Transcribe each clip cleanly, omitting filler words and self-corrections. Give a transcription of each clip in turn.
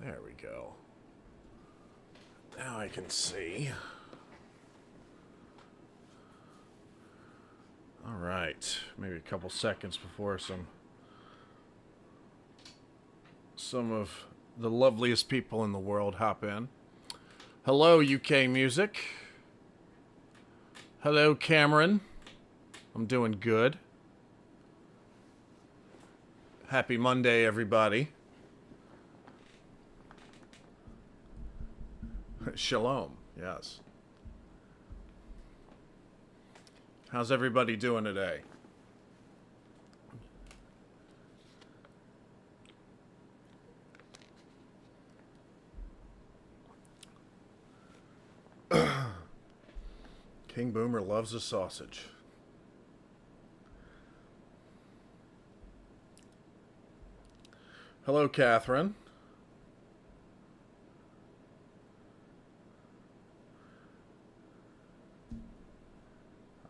There we go. Now I can see. All right. Maybe a couple seconds before some of the loveliest people in the world hop in. Hello, UK Music. Hello, Cameron. I'm doing good. Happy Monday, everybody. Shalom, yes. How's everybody doing today? King Boomer loves a sausage. Hello, Catherine.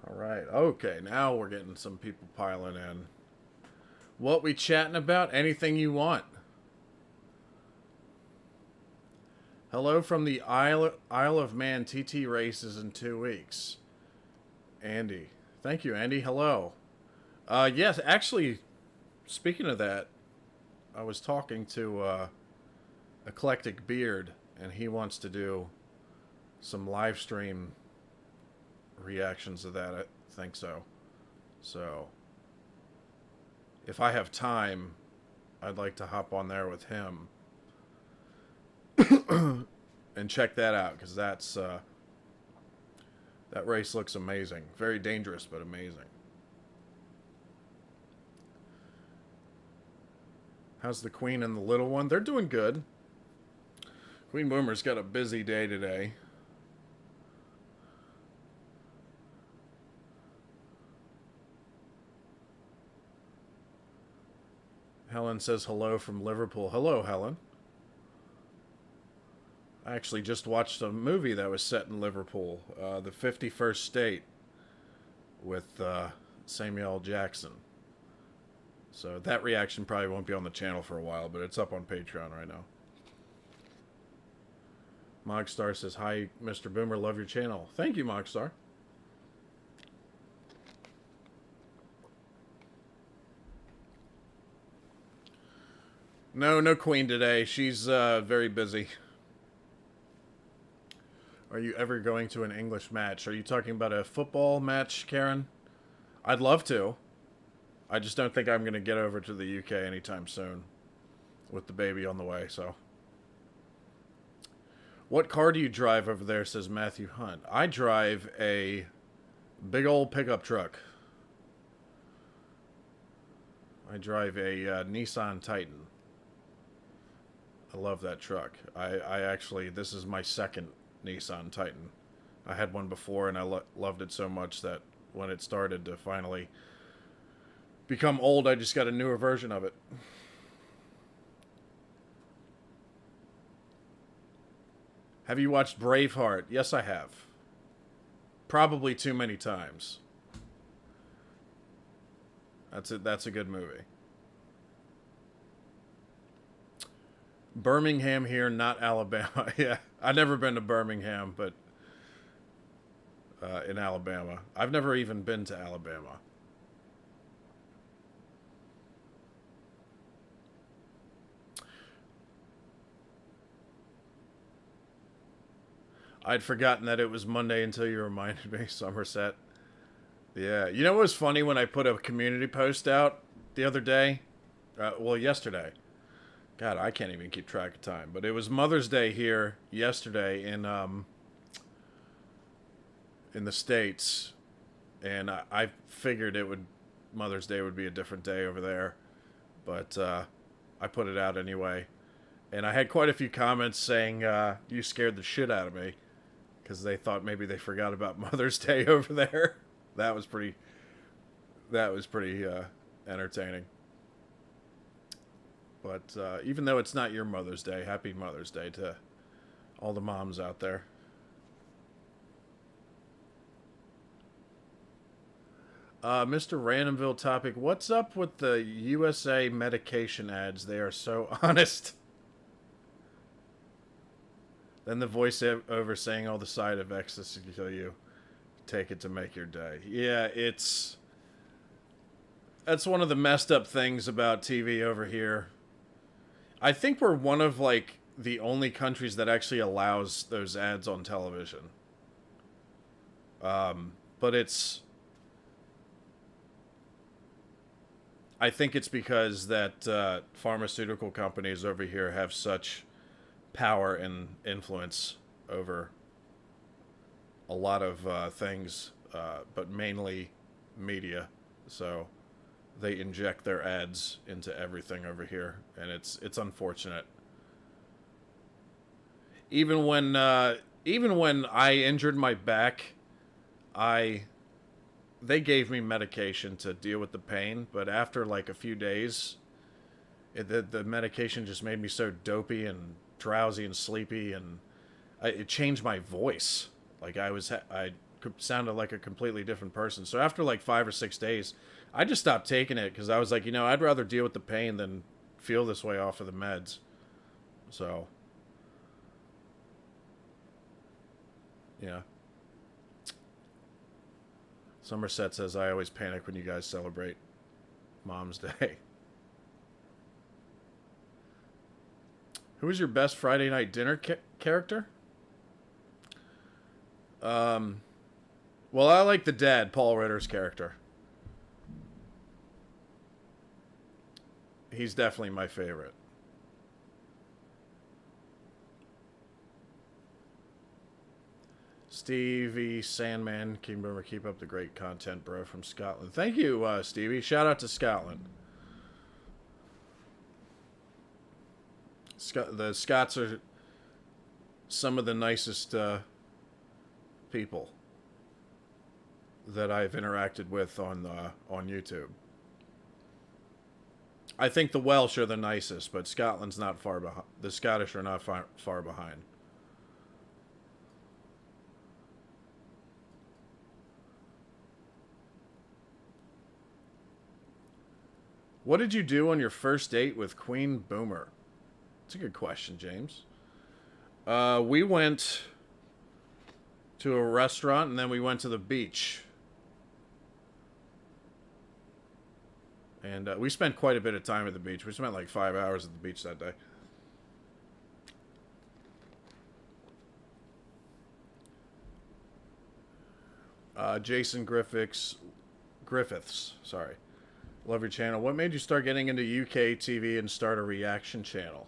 All right. Okay, now we're getting some people piling in. What we chatting about? Anything you want. Hello from the Isle of Man TT races in 2 weeks. Andy. Thank you, Andy. Hello. Yes, actually, speaking of that, I was talking to Eclectic Beard, and he wants to do some live stream reactions of that. I think so. So, if I have time, I'd like to hop on there with him and check that out, because that's that race looks amazing. Very dangerous, but amazing. How's the Queen and the little one? They're doing good. Queen Boomer's got a busy day today. Helen says hello from Liverpool. Hello, Helen. I actually just watched a movie that was set in Liverpool, The 51st State, with Samuel L. Jackson. So that reaction probably won't be on the channel for a while, but it's up on Patreon right now. Mogstar says, hi, Mr. Boomer, love your channel. Thank you, Mogstar. No Queen today. She's very busy. Are you ever going to an English match? Are you talking about a football match, Karen? I'd love to. I just don't think I'm going to get over to the UK anytime soon with the baby on the way, so. What car do you drive over there, says Matthew Hunt. I drive a big old pickup truck. I drive a Nissan Titan. I love that truck. I actually, this is my second Nissan Titan. I had one before and I loved it so much that when it started to finally become old, I just got a newer version of it. Have you watched Braveheart? Yes, I have. Probably too many times. That's a good movie. Birmingham here, not Alabama. Yeah, I've never been to Birmingham, but in Alabama. I've never even been to Alabama. I'd forgotten that it was Monday until you reminded me, Somerset. Yeah, you know what was funny when I put a community post out the other day? Well, yesterday. God, I can't even keep track of time. But it was Mother's Day here yesterday in the States, and I figured Mother's Day would be a different day over there, but I put it out anyway, and I had quite a few comments saying you scared the shit out of me because they thought maybe they forgot about Mother's Day over there. That was pretty entertaining. But even though it's not your Mother's Day, happy Mother's Day to all the moms out there. Mr. Randomville topic, what's up with the USA medication ads? They are so honest. Then the voiceover saying all the side effects until you take it to make your day. Yeah, that's one of the messed up things about TV over here. I think we're one of like the only countries that actually allows those ads on television. But I think it's because that pharmaceutical companies over here have such power and influence over a lot of things, but mainly media. So they inject their ads into everything over here, and it's unfortunate. Even when I injured my back, they gave me medication to deal with the pain, but after like a few days, the medication just made me so dopey and drowsy and sleepy, and it changed my voice. Like I sounded like a completely different person. So after like 5 or 6 days, I just stopped taking it because I was like, I'd rather deal with the pain than feel this way off of the meds. So, yeah. Somerset says, I always panic when you guys celebrate Mom's Day. Who is your best Friday night dinner character? Well, I like the dad, Paul Ritter's character. He's definitely my favorite. Stevie Sandman, keep up the great content, bro, from Scotland. Thank you, Stevie. Shout out to Scotland. The Scots are some of the nicest people that I've interacted with on YouTube. I think the Welsh are the nicest, but Scotland's not far behind. The Scottish are not far behind. What did you do on your first date with Queen Boomer? That's a good question, James. We went to a restaurant, and then we went to the beach. And we spent quite a bit of time at the beach. We spent like 5 hours at the beach that day. Jason Griffiths, sorry. Love your channel. What made you start getting into UK TV and start a reaction channel?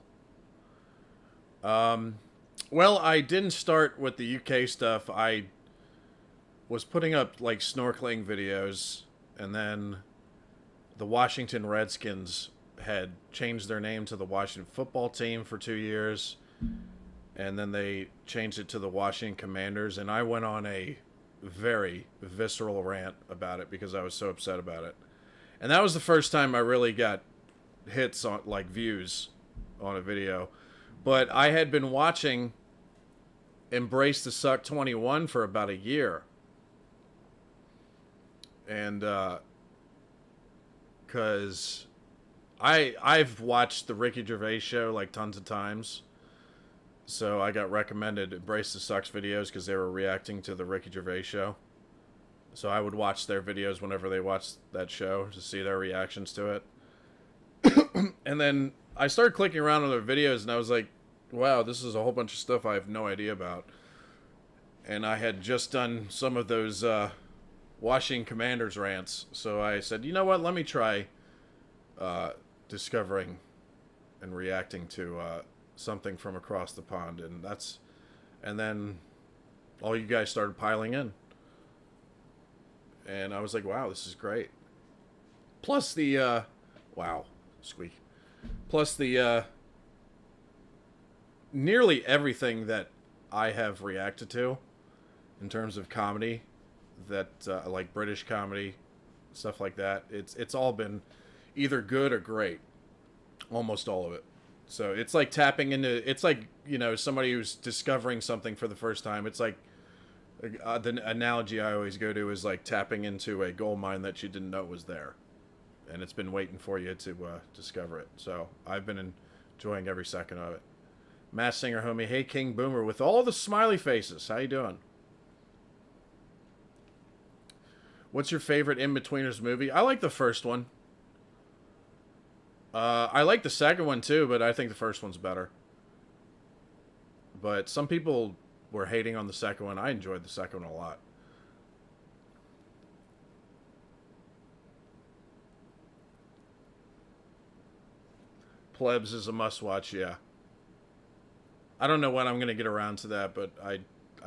Well, I didn't start with the UK stuff. I was putting up like snorkeling videos, and then the Washington Redskins had changed their name to the Washington Football Team for 2 years, and then they changed it to the Washington Commanders, and I went on a very visceral rant about it because I was so upset about it. And that was the first time I really got hits on, like, views on a video. But I had been watching Embrace the Suck 21 for about a year. And, because I've watched the Ricky Gervais show, like, tons of times. So I got recommended Embrace the Sucks videos because they were reacting to the Ricky Gervais show. So I would watch their videos whenever they watched that show to see their reactions to it. And then I started clicking around on their videos, and I was like, wow, this is a whole bunch of stuff I have no idea about. And I had just done some of those Washington Commanders rants. So I said, you know what, let me try discovering and reacting to something from across the pond. And then all you guys started piling in. And I was like, wow, this is great. Plus the, wow, squeak. Plus the, nearly everything that I have reacted to in terms of comedy, that, like British comedy, stuff like that, it's all been either good or great. Almost all of it. So it's like tapping into, it's like, somebody who's discovering something for the first time. It's like, the analogy I always go to is like tapping into a gold mine that you didn't know was there, and it's been waiting for you to discover it. So I've been enjoying every second of it. Mass Singer homie, hey King Boomer, with all the smiley faces. How you doing? What's your favorite In-Betweeners movie? I like the first one. I like the second one too, but I think the first one's better. But some people were hating on the second one. I enjoyed the second one a lot. Plebs is a must-watch, yeah. I don't know when I'm going to get around to that, but I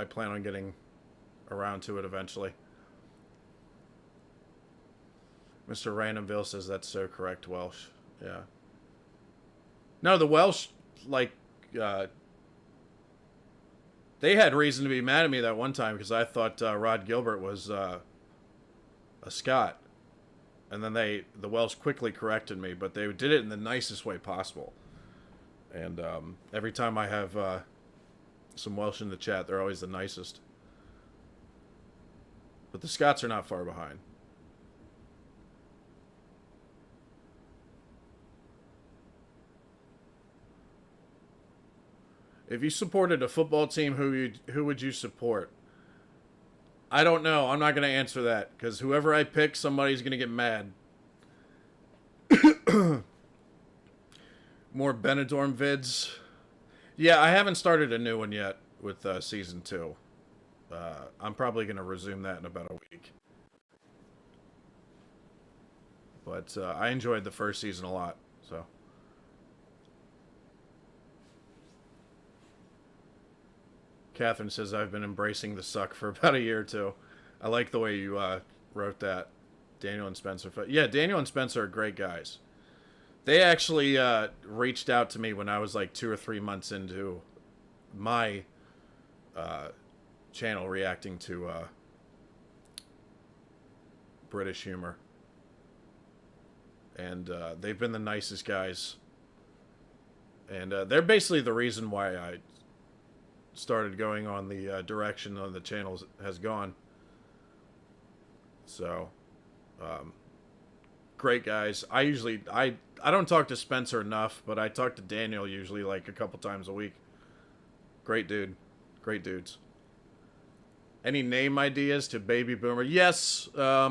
plan on getting around to it eventually. Mr. Randomville says that's so correct, Welsh. Yeah. No, the Welsh, like, they had reason to be mad at me that one time because I thought Rod Gilbert was a Scot. And then the Welsh quickly corrected me, but they did it in the nicest way possible. And every time I have some Welsh in the chat, they're always the nicest. But the Scots are not far behind. If you supported a football team, who would you support? I don't know. I'm not going to answer that because whoever I pick, somebody's going to get mad. More Benidorm vids. Yeah, I haven't started a new one yet with season 2. I'm probably going to resume that in about a week. But I enjoyed the first season a lot, so. Catherine says, I've been embracing the suck for about a year or two. I like the way you wrote that. Daniel and Spencer. Yeah, Daniel and Spencer are great guys. They actually reached out to me when I was like 2 or 3 months into my channel reacting to British humor. And they've been the nicest guys. And they're basically the reason why I started going on the direction on the channel has gone. So, great guys. I don't talk to Spencer enough, but I talk to Daniel usually like a couple times a week. Great dude. Great dudes. Any name ideas to Baby Boomer? Yes. I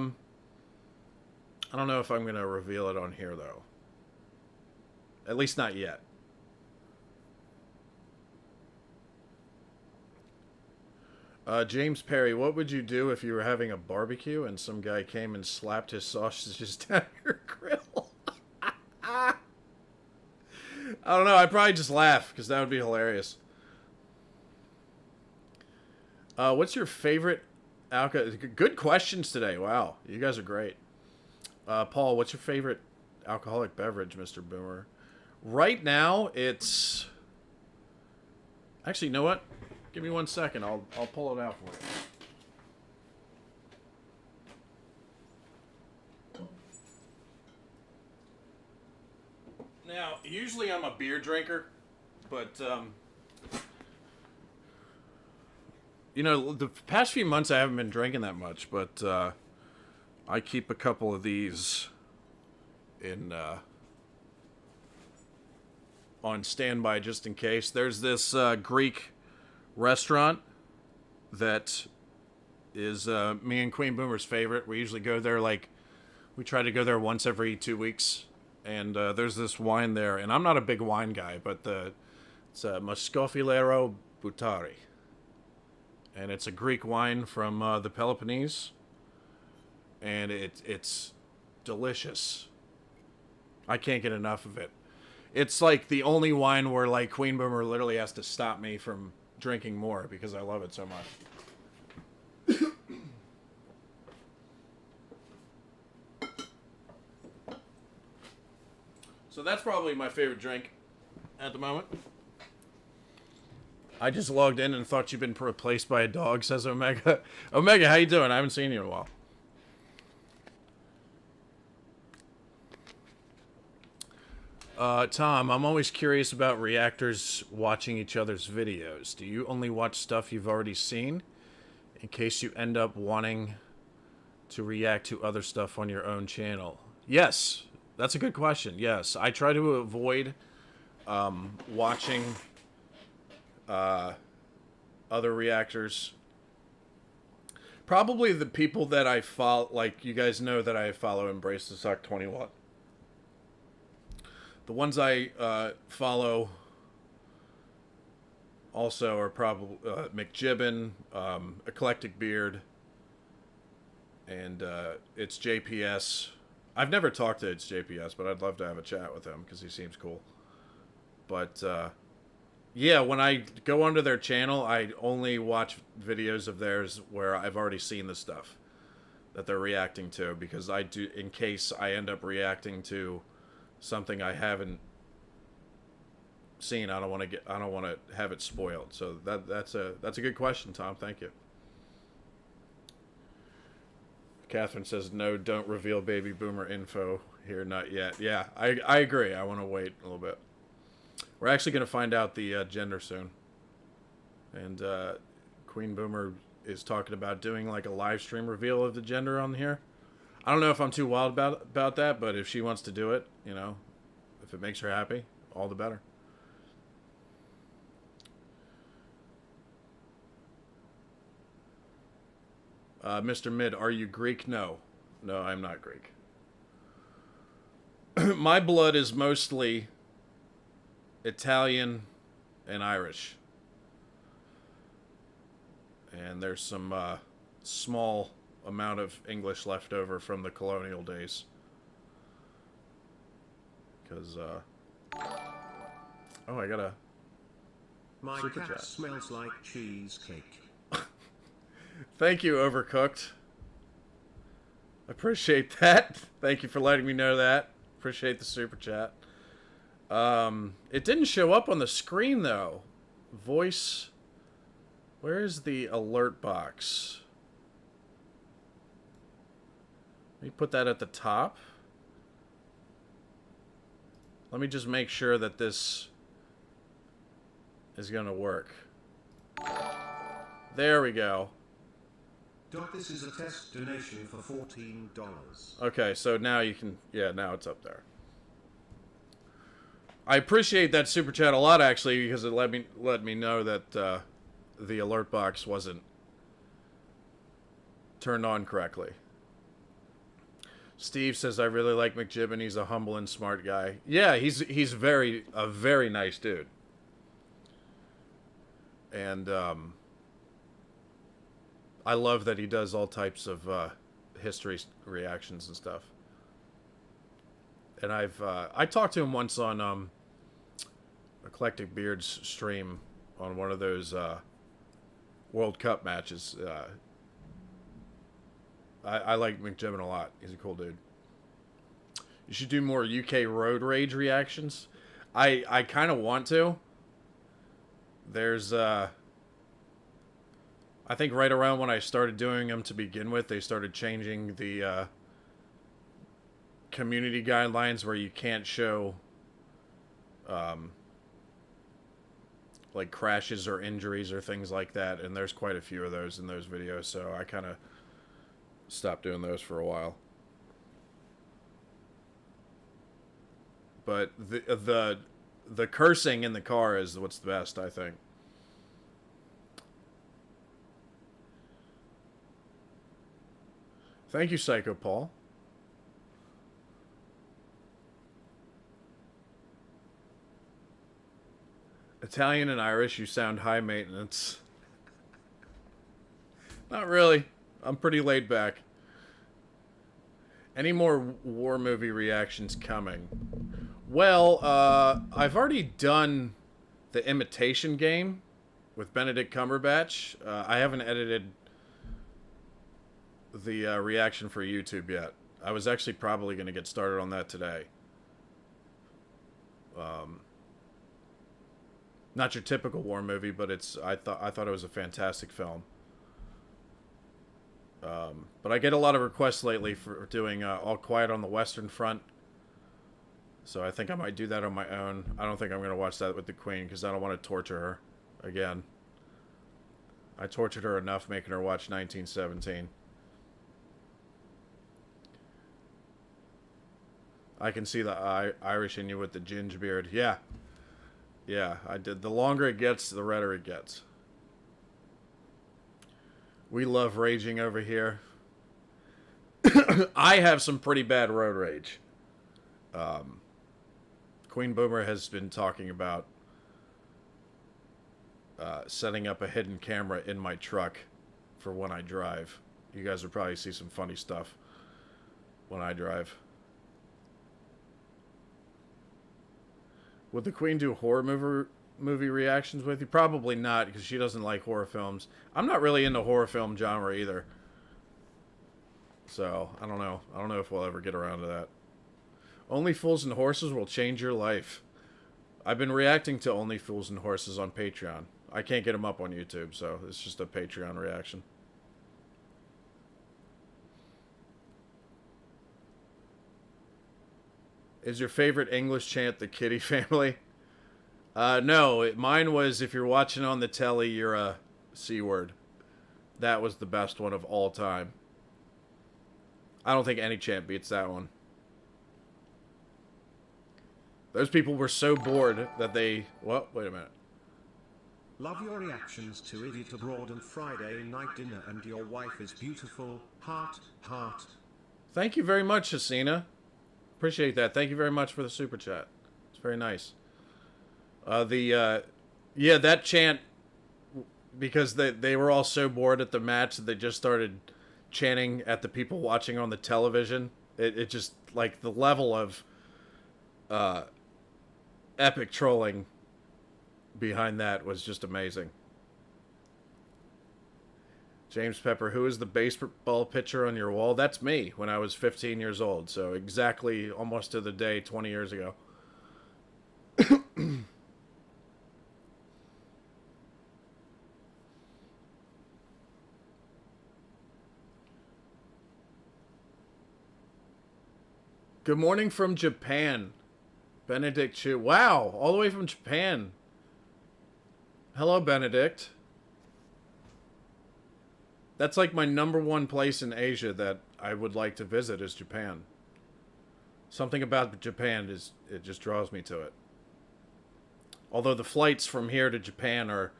don't know if I'm going to reveal it on here, though. At least not yet. James Perry, what would you do if you were having a barbecue and some guy came and slapped his sausages down your grill? I don't know. I'd probably just laugh because that would be hilarious. What's your favorite alcohol? Good questions today. Wow. You guys are great. Paul, what's your favorite alcoholic beverage, Mr. Boomer? Right now, it's... Actually, you know what? Give me 1 second. I'll pull it out for you. Now, usually I'm a beer drinker, but you know, the past few months I haven't been drinking that much, but I keep a couple of these in on standby just in case. There's this Greek restaurant that is me and Queen Boomer's favorite. We usually go there we try to go there once every 2 weeks, and there's this wine there, and I'm not a big wine guy, but it's Moscofilero Butari, and it's a Greek wine from the Peloponnese, and it's delicious. I can't get enough of it. It's like the only wine where like Queen Boomer literally has to stop me from drinking more because I love it so much. So that's probably my favorite drink at the moment. I just logged in and thought you'd been replaced by a dog, says Omega. Omega, how you doing? I haven't seen you in a while. Tom, I'm always curious about reactors watching each other's videos. Do you only watch stuff you've already seen? In case you end up wanting to react to other stuff on your own channel. Yes, that's a good question. Yes, I try to avoid watching uh, other reactors. Probably the people that I follow, like you guys know that I follow Embrace the Suck 21. The ones I follow also are probably McJibbin, Eclectic Beard, and it's JPS. I've never talked to It's JPS, but I'd love to have a chat with him because he seems cool. But yeah, when I go onto their channel, I only watch videos of theirs where I've already seen the stuff that they're reacting to, because I do, in case I end up reacting to something I haven't seen, I don't want to have it spoiled. So that's a good question, Tom. Thank you. Catherine says, no, don't reveal baby boomer info here, not yet. Yeah, I agree. I want to wait a little bit. We're actually going to find out the gender soon. And Queen Boomer is talking about doing like a live stream reveal of the gender on here. I don't know if I'm too wild about that, but if she wants to do it, you know, if it makes her happy, all the better. Mr. Mid, are you Greek? No. No, I'm not Greek. My blood is mostly Italian and Irish. And there's some small amount of English left over from the colonial days. Because, oh, I got a My super cat chat. smells like cheesecake. Thank you, Overcooked. Appreciate that. Thank you for letting me know that. Appreciate the super chat. It didn't show up on the screen, though. Voice. Where's the alert box? Let me put that at the top. Let me just make sure that this is going to work. There we go. Doc, this is a test donation for $14. Okay, so now you can... Yeah, now it's up there. I appreciate that super chat a lot, actually, because it let me know that the alert box wasn't turned on correctly. Steve says, I really like McJibbin. He's a humble and smart guy. Yeah, he's a very nice dude. And I love that he does all types of history reactions and stuff. And I talked to him once on Eclectic Beard's stream on one of those World Cup matches. I like McJibbin a lot. He's a cool dude. You should do more UK road rage reactions. I kind of want to. There's I think right around when I started doing them to begin with, they started changing the community guidelines where you can't show like crashes or injuries or things like that, and there's quite a few of those in those videos, so I kind of stopped doing those for a while. But the cursing in the car is what's the best, I think. Thank you, Psycho Paul. Italian and Irish, you sound high maintenance. Not really. I'm pretty laid back. Any more war movie reactions coming? Well, I've already done The Imitation Game with Benedict Cumberbatch. I haven't edited the reaction for YouTube yet. I was actually probably going to get started on that today. Not your typical war movie, but I thought it was a fantastic film. But I get a lot of requests lately for doing All Quiet on the Western Front. So I think I might do that on my own. I don't think I'm going to watch that with the Queen because I don't want to torture her again. I tortured her enough making her watch 1917. I can see the Irish in you with the ginger beard. Yeah. Yeah, I did. The longer it gets, the redder it gets. We love raging over here. I have some pretty bad road rage. Queen Boomer has been talking about setting up a hidden camera in my truck for when I drive. You guys will probably see some funny stuff when I drive. Would the Queen do horror movie reactions with you? Probably not, because she doesn't like horror films. I'm not really into horror film genre either. So, I don't know. I don't know if we'll ever get around to that. Only Fools and Horses will change your life. I've been reacting to Only Fools and Horses on Patreon. I can't get them up on YouTube, so it's just a Patreon reaction. Is your favorite English chant the Kitty Family? No, mine was, if you're watching on the telly, you're a C-word. That was the best one of all time. I don't think any chant beats that one. Those people were so bored that they... Well, wait a minute. Love your reactions to Idiot Abroad and Friday Night Dinner and your wife is beautiful. Heart, heart. Thank you very much, Hasina. Appreciate that. Thank you very much for the super chat. It's very nice. Yeah, that chant, because they were all so bored at the match that they just started chanting at the people watching on the television. It just, like, the level of epic trolling behind that was just amazing. James Pepper, who is the baseball pitcher on your wall? That's me when I was 15 years old. So exactly almost to the day 20 years ago. Good morning from Japan. Benedict Chu. Wow, all the way from Japan. Hello, Benedict. That's like my #1 place in Asia that I would like to visit is Japan. Something about Japan it just draws me to it. Although the flights from here to Japan are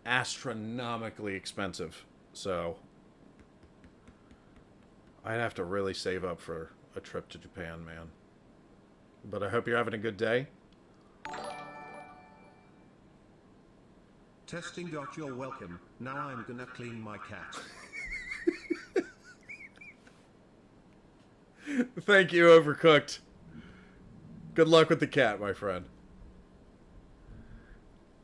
astronomically expensive. So I'd have to really save up for a trip to Japan, man. But I hope you're having a good day. Testing. You're welcome. Now I'm gonna clean my cat. Thank you, Overcooked. Good luck with the cat, my friend.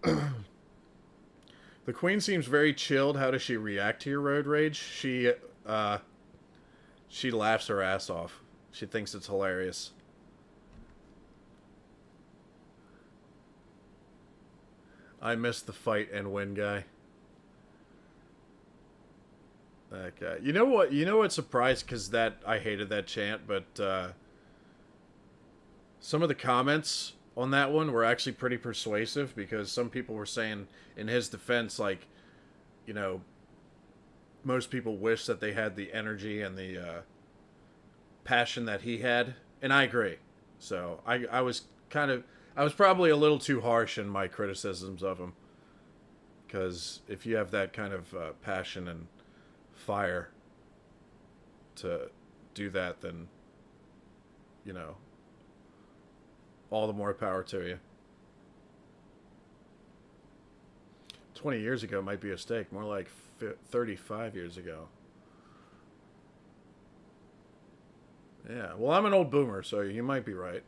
The Queen seems very chilled. How does she react to your road rage? She laughs her ass off. She thinks it's hilarious. I missed the fight and win guy. That guy. You know what? You know what surprised? Because I hated that chant, but some of the comments on that one were actually pretty persuasive, because some people were saying in his defense, like, you know, most people wish that they had the energy and the passion that he had, and I agree. So I was probably a little too harsh in my criticisms of him, because if you have that kind of passion and fire to do that, then, you know, all the more power to you. 20 years ago might be a mistake. More like 35 years ago. Yeah, well, I'm an old boomer, so you might be right.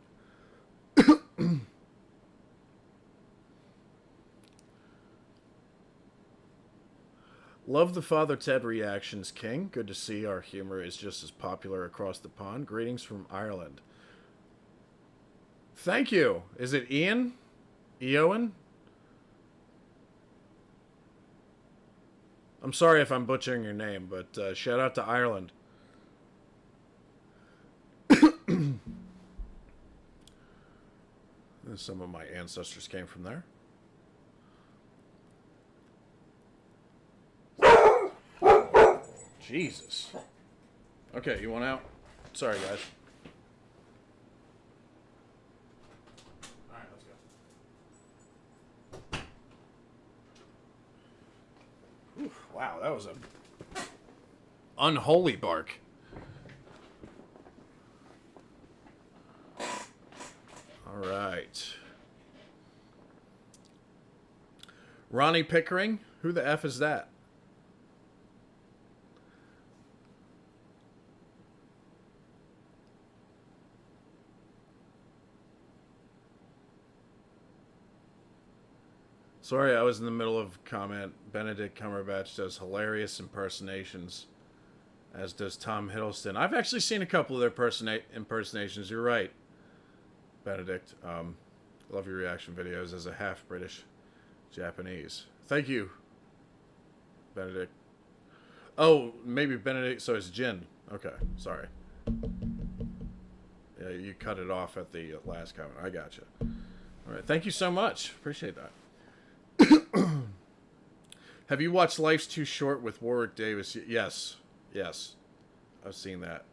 Love the Father Ted reactions, King. Good to see our humor is just as popular across the pond. Greetings from Ireland. Thank you. Is it Ian? Eoin? I'm sorry if I'm butchering your name, but shout out to Ireland. Some of my ancestors came from there. Jesus. Okay, you want out? Sorry, guys. Alright, let's go. That was a unholy bark. All right. Ronnie Pickering? Who the F is that? Sorry, I was in the middle of comment. Benedict Cumberbatch does hilarious impersonations, as does Tom Hiddleston. I've actually seen a couple of their impersonations. You're right, Benedict. Love your reaction videos as a half British Japanese. Thank you, Benedict. Oh, maybe Benedict, so it's Jin. Okay, sorry. Yeah, you cut it off at the last comment. I gotcha. All right, thank you so much. Appreciate that. Have you watched Life's Too Short with Warwick Davis? Yes. Yes. I've seen that.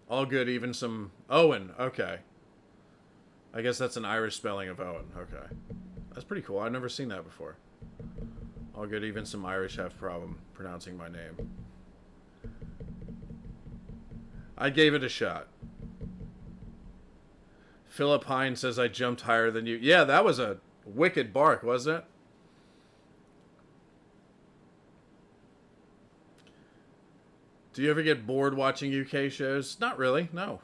All good, even some... Owen, okay. I guess that's an Irish spelling of Owen, okay. That's pretty cool. I've never seen that before. All good, even some Irish have problem pronouncing my name. I gave it a shot. Philip Hine says I jumped higher than you. Yeah, that was a wicked bark, wasn't it? Do you ever get bored watching UK shows? Not really, no.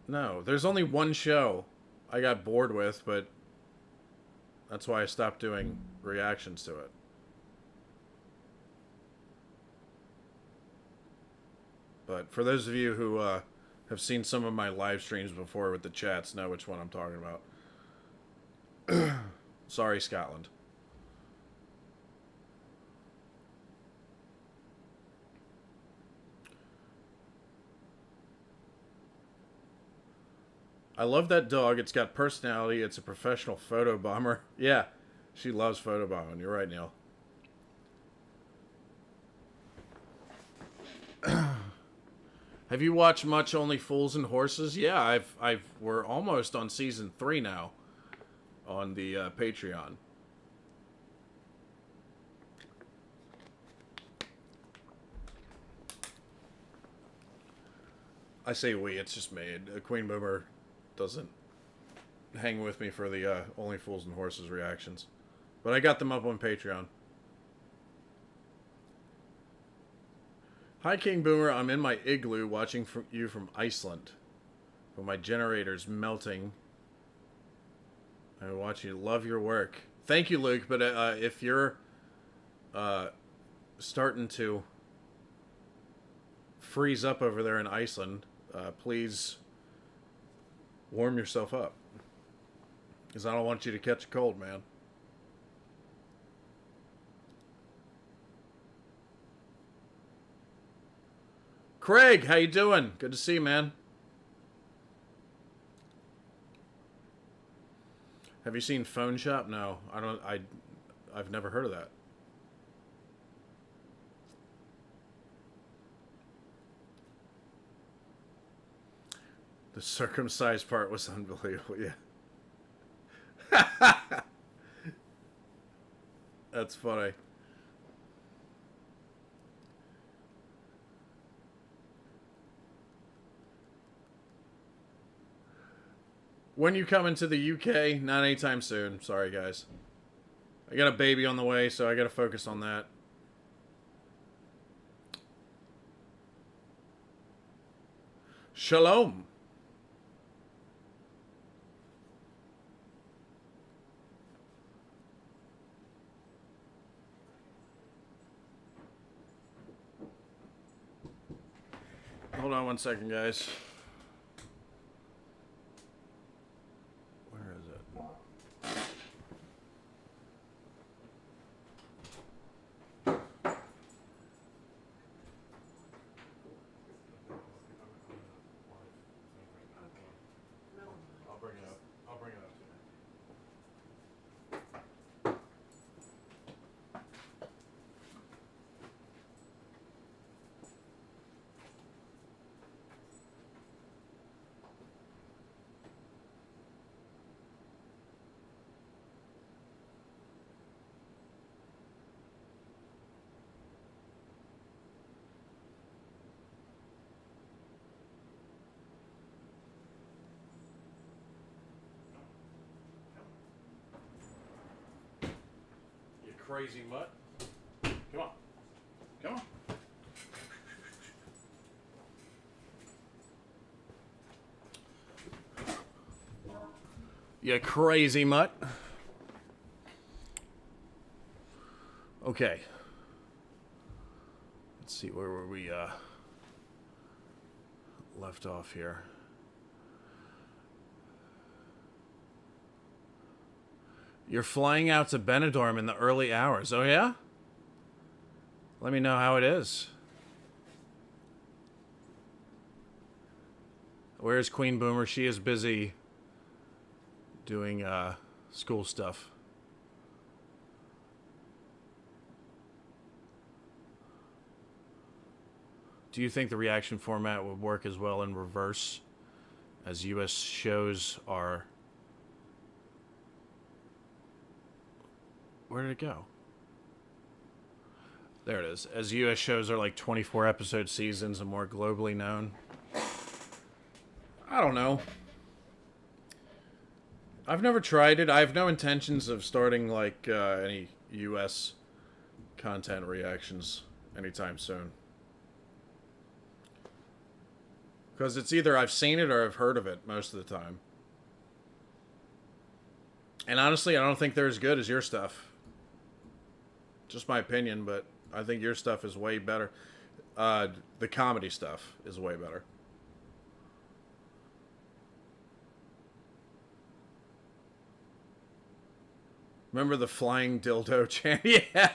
No, there's only one show I got bored with, but that's why I stopped doing reactions to it. But for those of you who have seen some of my live streams before with the chats, know which one I'm talking about. Sorry, Scotland. I love that dog. It's got personality. It's a professional photo bomber. Yeah, she loves photobombing. You're right, Neil. Have you watched much Only Fools and Horses? Yeah, we're almost on season 3 now on the Patreon. I say we, it's just me. Queen Boomer doesn't hang with me for the Only Fools and Horses reactions. But I got them up on Patreon. Hi, King Boomer. I'm in my igloo watching you from Iceland. But my generator's melting. I watch you. Love your work. Thank you, Luke. But if you're starting to freeze up over there in Iceland, please warm yourself up. Because I don't want you to catch a cold, man. Craig, how you doing? Good to see you, man. Have you seen Phone Shop? No, I don't. I've never heard of that. The circumcised part was unbelievable. Yeah. That's funny. When you come into the UK, not anytime soon. Sorry, guys. I got a baby on the way, so I got to focus on that. Shalom. Hold on one second, guys. Where is it? I'll bring it up. I'll bring it up to you. crazy mutt. Come on. Come on. You crazy mutt. Okay. Let's see, where were we left off here? You're flying out to Benidorm in the early hours. Oh, yeah? Let me know how it is. Where's Queen Boomer? She is busy doing school stuff. Do you think the reaction format would work as well in reverse as US shows are... Where did it go? There it is. As US shows are like 24 episode seasons and more globally known. I don't know. I've never tried it. I have no intentions of starting like any US content reactions anytime soon. Because it's either I've seen it or I've heard of it most of the time. And honestly, I don't think they're as good as your stuff. Just my opinion, but I think your stuff is way better. The comedy stuff is way better. Remember the flying dildo chant? Yeah.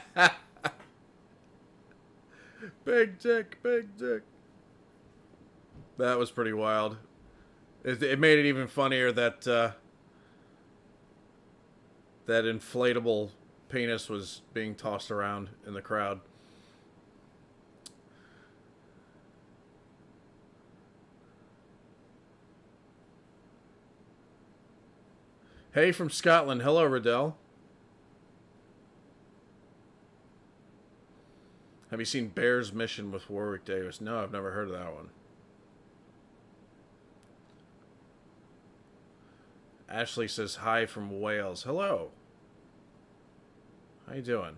Big dick, big dick. That was pretty wild. It made it even funnier that that inflatable penis was being tossed around in the crowd. Hey from Scotland. Hello, Riddell. Have you seen Bear's Mission with Warwick Davis? No, I've never heard of that one. Ashley says hi from Wales. Hello. How you doing?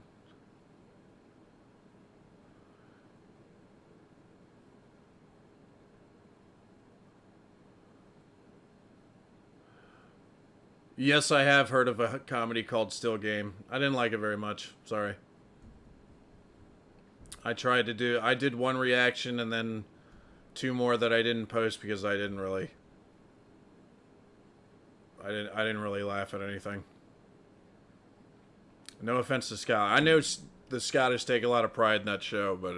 Yes, I have heard of a comedy called Still Game. I didn't like it very much. Sorry. I did one reaction and then two more that I didn't post because I didn't really laugh at anything. No offense to Scott. I know the Scottish take a lot of pride in that show, but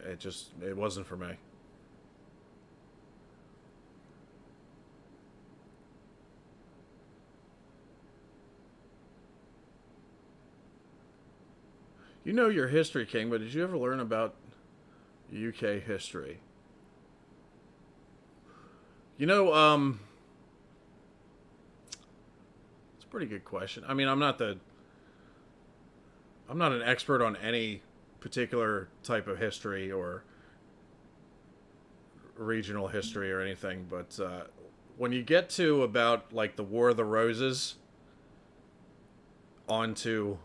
it wasn't for me. You know your history, King, but did you ever learn about UK history? You know, it's a pretty good question. I mean, I'm not an expert on any particular type of history or regional history or anything, but when you get to about like the War of the Roses onto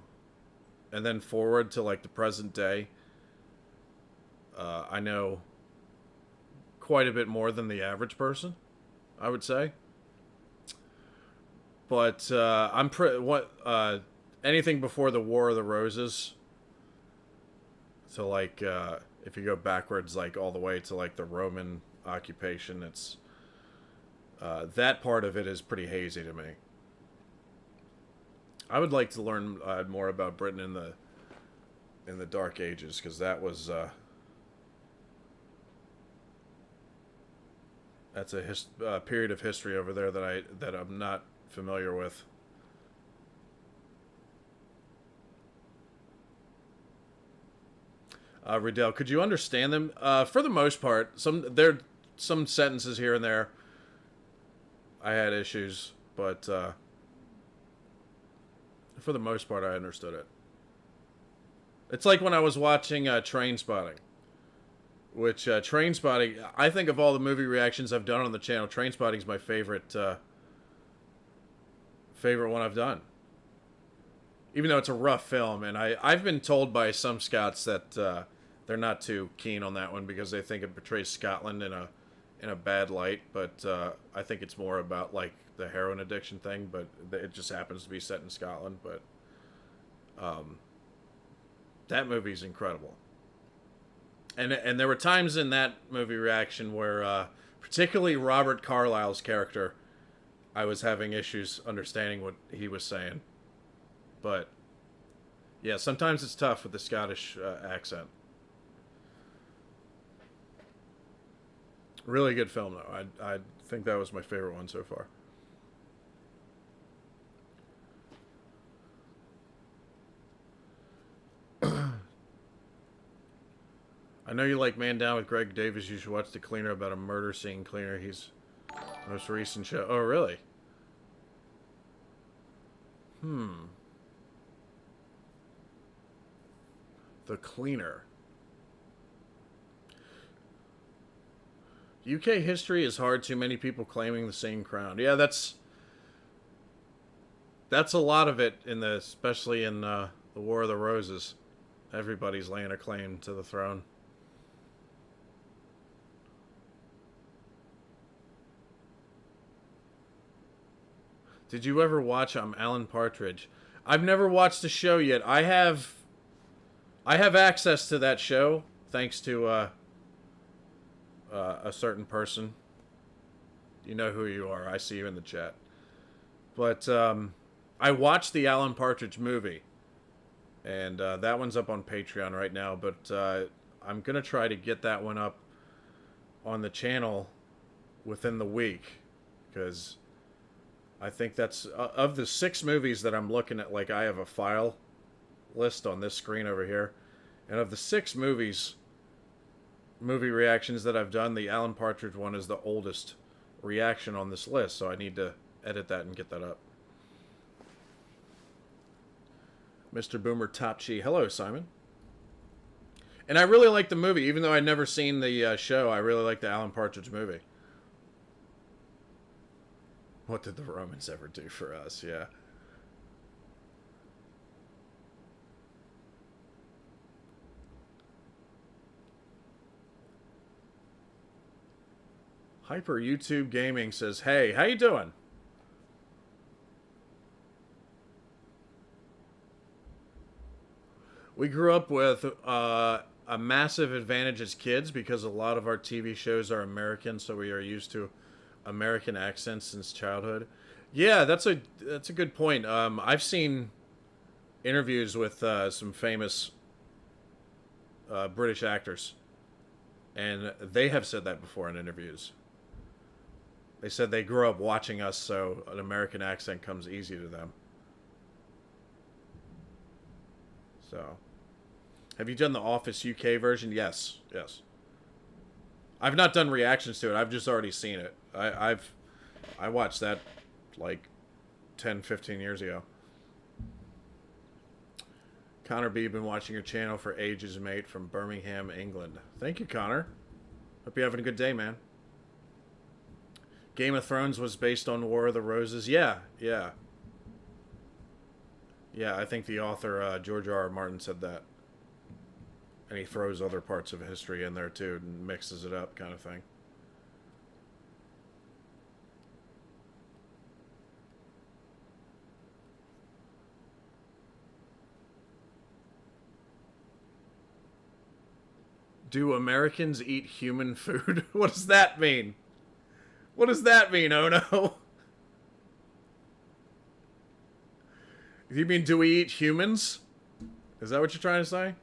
and then forward to like the present day, I know quite a bit more than the average person, I would say. But anything before the War of the Roses, to like if you go backwards like all the way to like the Roman occupation, it's that part of it is pretty hazy to me. I would like to learn more about Britain in the Dark Ages, because that was that's a period of history over there that I'm not familiar with. Riddell, could you understand them? For the most part, some sentences here and there I had issues, but for the most part, I understood it. It's like when I was watching Trainspotting, which Trainspotting, I think of all the movie reactions I've done on the channel, Trainspotting is my favorite one I've done. even though it's a rough film. And I've been told by some Scots that they're not too keen on that one because they think it portrays Scotland in a bad light. But I think it's more about like the heroin addiction thing. But it just happens to be set in Scotland. But that movie's incredible. And there were times in that movie reaction where, particularly Robert Carlyle's character, I was having issues understanding what he was saying. But yeah, sometimes it's tough with the Scottish accent. Really good film, though. I think that was my favorite one so far. I know you like Man Down with Greg Davis. You should watch The Cleaner, about a murder scene cleaner. He's most recent show. Oh, really? The Cleaner. UK history is hard. Too many people claiming the same crown. Yeah, that's a lot of it in especially in the War of the Roses. Everybody's laying a claim to the throne. Did you ever watch Alan Partridge? I've never watched the show yet. I have access to that show thanks to a certain person. You know who you are. I see you in the chat. But I watched the Alan Partridge movie, and that one's up on Patreon right now. But I'm gonna try to get that one up on the channel within the week, because I think that's of the 6 movies that I'm looking at. Like, I have a file list on this screen over here, and of the 6 movie reactions that I've done, the Alan Partridge one is the oldest reaction on this list, so I need to edit that and get that up. Mr. Boomer Topchi. Hello, Simon. And I really like the movie, even though I'd never seen the show. I really like the Alan Partridge movie. What did the Romans ever do for us? Yeah. Hyper YouTube Gaming says, hey, how you doing? We grew up with a massive advantage as kids because a lot of our TV shows are American, so we are used to American accents since childhood. Yeah, that's a good point. I've seen interviews with some famous British actors, and they have said that before in interviews. They said they grew up watching us, so an American accent comes easy to them. So, have you done the Office UK version? Yes, yes. I've not done reactions to it. I've just already seen it. I watched that like 10, 15 years ago. Connor B, been watching your channel for ages, mate, from Birmingham, England. Thank you, Connor. Hope you're having a good day, man. Game of Thrones was based on War of the Roses. Yeah, yeah. Yeah, I think the author, George R. R. Martin, said that. And he throws other parts of history in there, too, and mixes it up, kind of thing. Do Americans eat human food? What does that mean? What does that mean, Ono? You mean, do we eat humans? Is that what you're trying to say?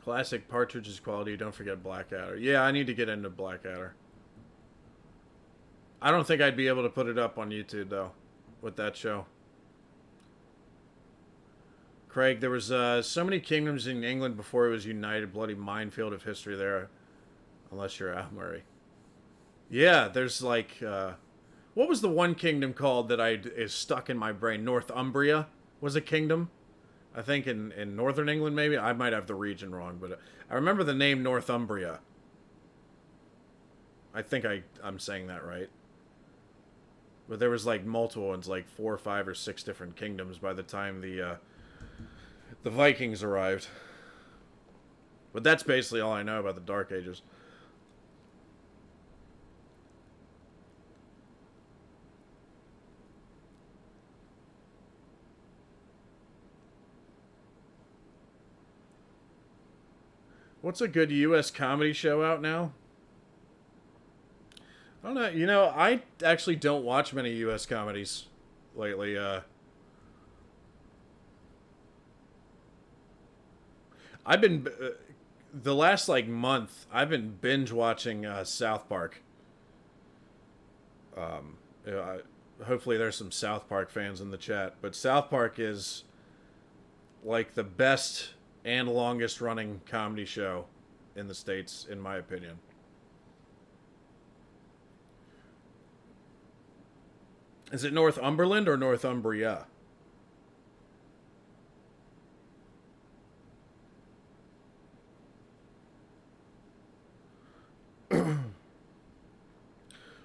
Classic Partridge's quality. Don't forget Blackadder. Yeah, I need to get into Blackadder. I don't think I'd be able to put it up on YouTube, though, with that show. Craig, there was so many kingdoms in England before it was united. Bloody minefield of history there. Unless you're Al Murray. Yeah, there's like... what was the one kingdom called that is stuck in my brain? Northumbria was a kingdom. I think in northern England, maybe. I might have the region wrong, but I remember the name Northumbria. I think I'm saying that right. But there was like multiple ones, like 4 or 5 or 6 different kingdoms by the time the Vikings arrived. But that's basically all I know about the Dark Ages. What's a good U.S. comedy show out now? I don't know. You know, I actually don't watch many U.S. comedies lately. I've been the last like month. I've been binge watching South Park. You know, hopefully, there's some South Park fans in the chat. But South Park is like the best and longest running comedy show in the States, in my opinion. Is it Northumberland or Northumbria?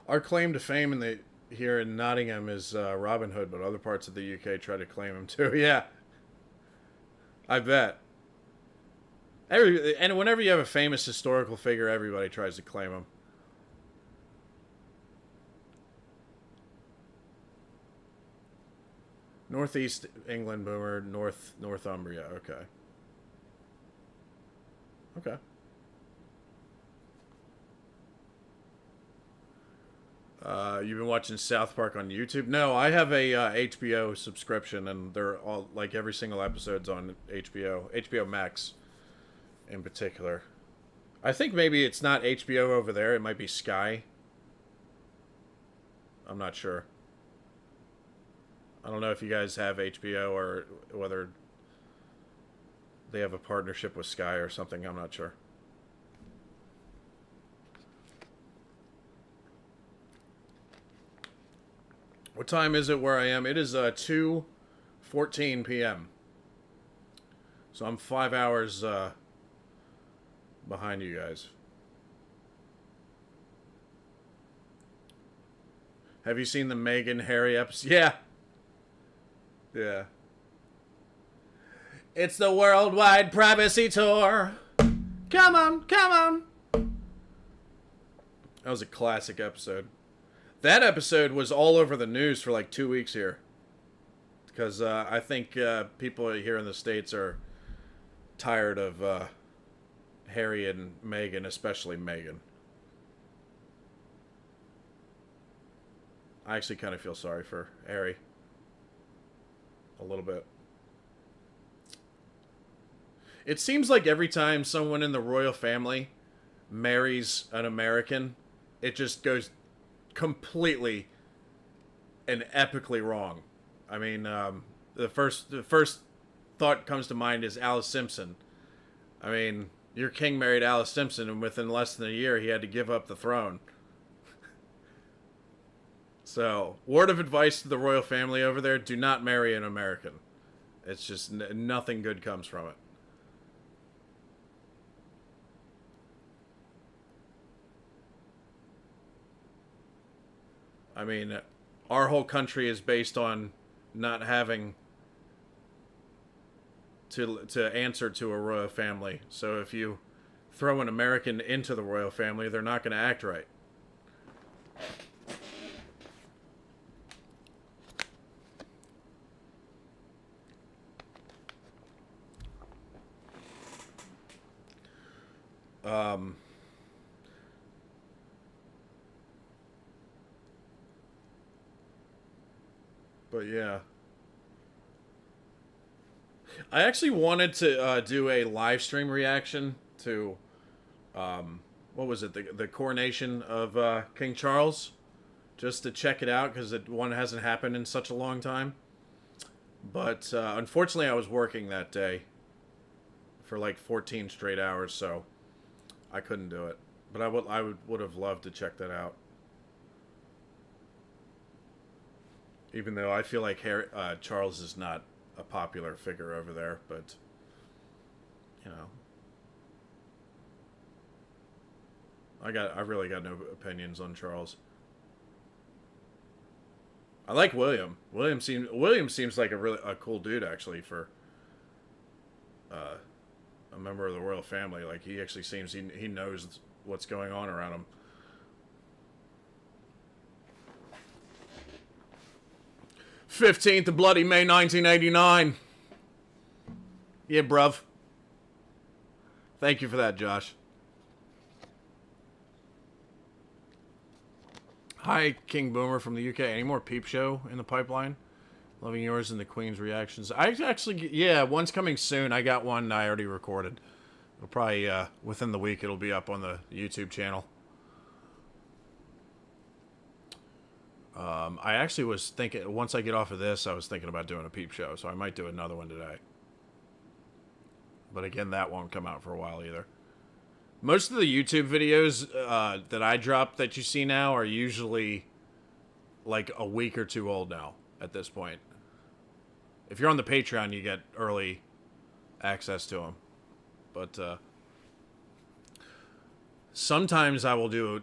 Our claim to fame here in Nottingham is Robin Hood, but other parts of the UK try to claim him too. Yeah, I bet. And whenever you have a famous historical figure, everybody tries to claim him. Northeast England boomer, Northumbria. Okay. Okay. You've been watching South Park on YouTube? No, I have a HBO subscription, and they're all like every single episode's on HBO Max, in particular. I think maybe it's not HBO over there. It might be Sky. I'm not sure. I don't know if you guys have HBO or whether they have a partnership with Sky or something. I'm not sure. What time is it where I am? It is 2:14 p.m. So I'm 5 hours behind you guys. Have you seen the Meghan Harry episode? Yeah. Yeah. It's the Worldwide Privacy Tour. Come on, come on. That was a classic episode. That episode was all over the news for like 2 weeks here. Because I think people here in the States are tired of Harry and Meghan, especially Meghan. I actually kind of feel sorry for Harry. A little bit. It seems like every time someone in the royal family marries an American, it just goes completely and epically wrong. I mean, the first thought comes to mind is Alice Simpson. I mean, your king married Alice Simpson, and within less than a year, he had to give up the throne. So, word of advice to the royal family over there, do not marry an American. It's just nothing good comes from it. I mean, our whole country is based on not having to answer to a royal family. So if you throw an American into the royal family, they're not going to act right. But yeah. I actually wanted to do a live stream reaction to, what was it, the coronation of King Charles, just to check it out, because one hasn't happened in such a long time. But unfortunately, I was working that day for like 14 straight hours, so I couldn't do it. But I would have loved to check that out. Even though I feel like Charles is not a popular figure over there, but you know, I really got no opinions on Charles. I like William. William seems like a cool dude actually for a member of the royal family. Like he actually seems he knows what's going on around him. 15th of bloody May 1989. Yeah, bruv. Thank you for that, Josh. Hi, King Boomer from the UK. Any more Peep Show in the pipeline? Loving yours and the Queen's reactions. I actually, yeah, one's coming soon. I got one I already recorded. It'll probably, within the week, it'll be up on the YouTube channel. I actually was thinking, once I get off of this, I was thinking about doing a Peep Show, so I might do another one today. But again, that won't come out for a while either. Most of the YouTube videos that I drop that you see now are usually like a week or two old now at this point. If you're on the Patreon, you get early access to them. But sometimes I will do...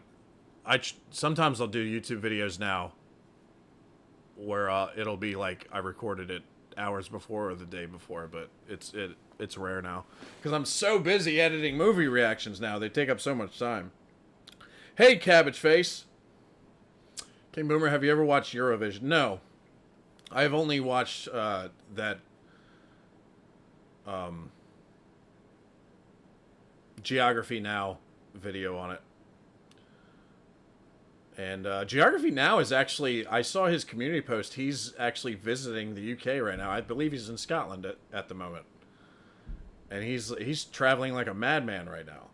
sometimes I'll do YouTube videos now where it'll be like I recorded it hours before or the day before, but it's rare now because I'm so busy editing movie reactions now. They take up so much time. Hey, Cabbage Face. King Boomer, have you ever watched Eurovision? No. I've only watched that Geography Now video on it. And Geography Now is actually, I saw his community post. He's actually visiting the UK right now. I believe he's in Scotland at the moment. And he's traveling like a madman right now.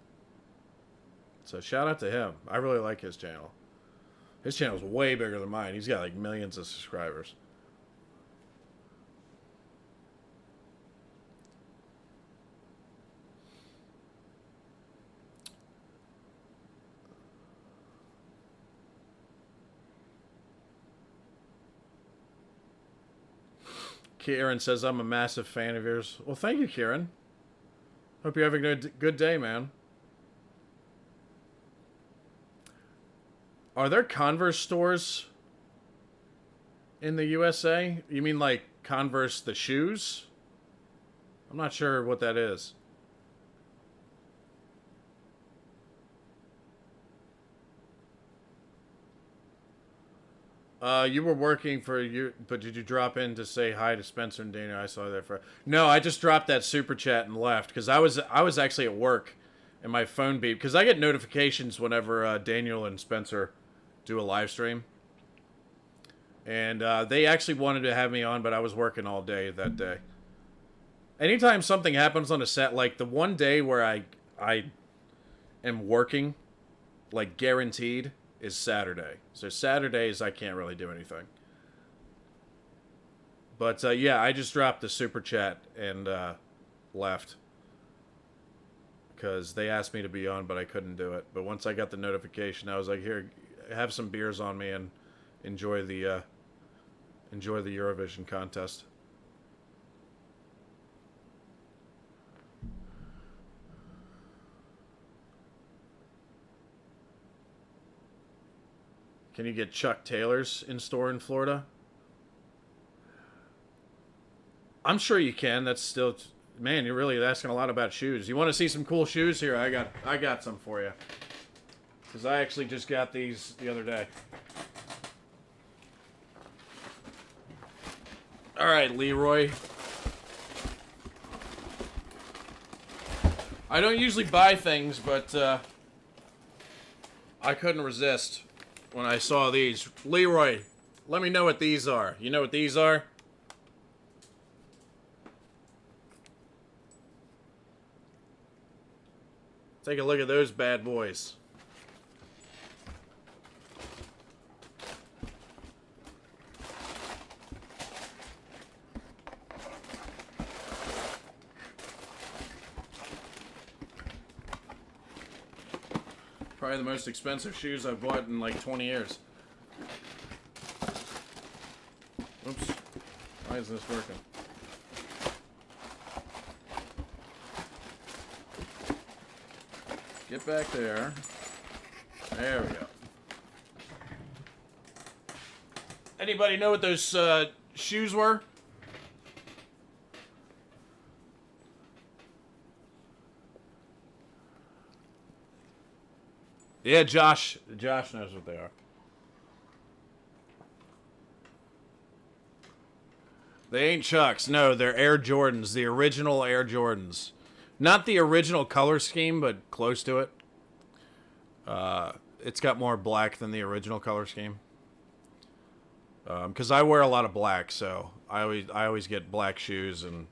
So shout out to him. I really like his channel. His channel's way bigger than mine. He's got like millions of subscribers. Kieran says, I'm a massive fan of yours. Well, thank you, Kieran. Hope you're having a good day, man. Are there Converse stores in the USA? You mean like Converse the shoes? I'm not sure what that is. You were working for you, but did you drop in to say hi to Spencer and Dana? I saw that for. No, I just dropped that super chat and left because I was actually at work, and my phone beeped because I get notifications whenever Daniel and Spencer do a live stream, and they actually wanted to have me on, but I was working all day that day. Anytime something happens on a set, like the one day where I am working, like guaranteed, is Saturday. So Saturdays I can't really do anything. But yeah, I just dropped the super chat and left because they asked me to be on, but I couldn't do it. But once I got the notification, I was like, "Here, have some beers on me and enjoy the Eurovision contest." Can you get Chuck Taylor's in store in Florida? I'm sure you can. That's still, man, you're really asking a lot about shoes. You want to see some cool shoes? Here, I got some for you. Because I actually just got these the other day. All right, Leroy. I don't usually buy things, but I couldn't resist when I saw these. Leroy, let me know what these are. You know what these are? Take a look at those bad boys. Probably the most expensive shoes I've bought in like 20 years. Oops. Why isn't this working? Get back there. There we go. Anybody know what those shoes were? Yeah, Josh knows what they are. They ain't Chucks. No, they're Air Jordans, the original Air Jordans. Not the original color scheme, but close to it. It's got more black than the original color scheme. Because I wear a lot of black, so I always get black shoes, and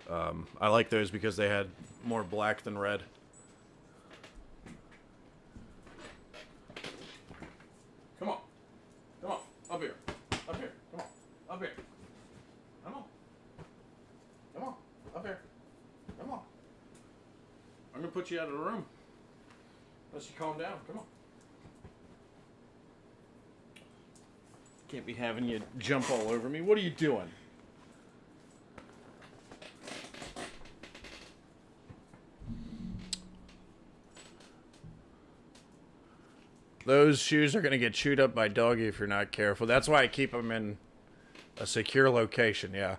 I like those because they had more black than red. Come on, up here, come on, up here, come on, up here, come on. I'm gonna put you out of the room unless you calm down. Come on. Can't be having you jump all over me. What are you doing? Those shoes are going to get chewed up by Doggy if you're not careful. That's why I keep them in a secure location, yeah.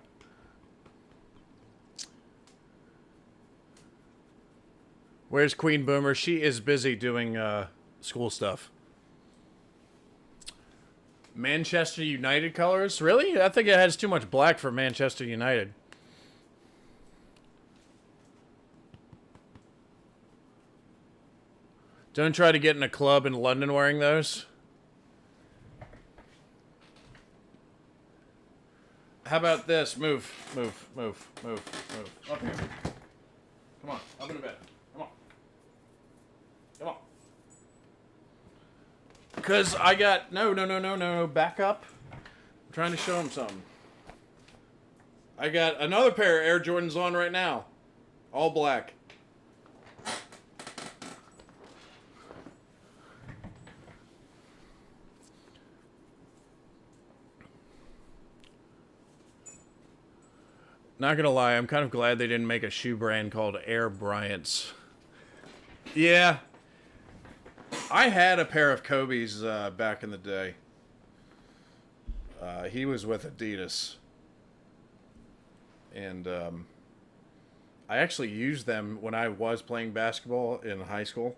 Where's Queen Boomer? She is busy doing school stuff. Manchester United colors? Really? I think it has too much black for Manchester United. Don't try to get in a club in London wearing those. How about this? Move. Up here. Come on, up in the bed. Come on. Because I got... No. Back up. I'm trying to show him something. I got another pair of Air Jordans on right now. All black. Not gonna lie, I'm kind of glad they didn't make a shoe brand called Air Bryant's. Yeah. I had a pair of Kobe's back in the day. He was with Adidas. And I actually used them when I was playing basketball in high school.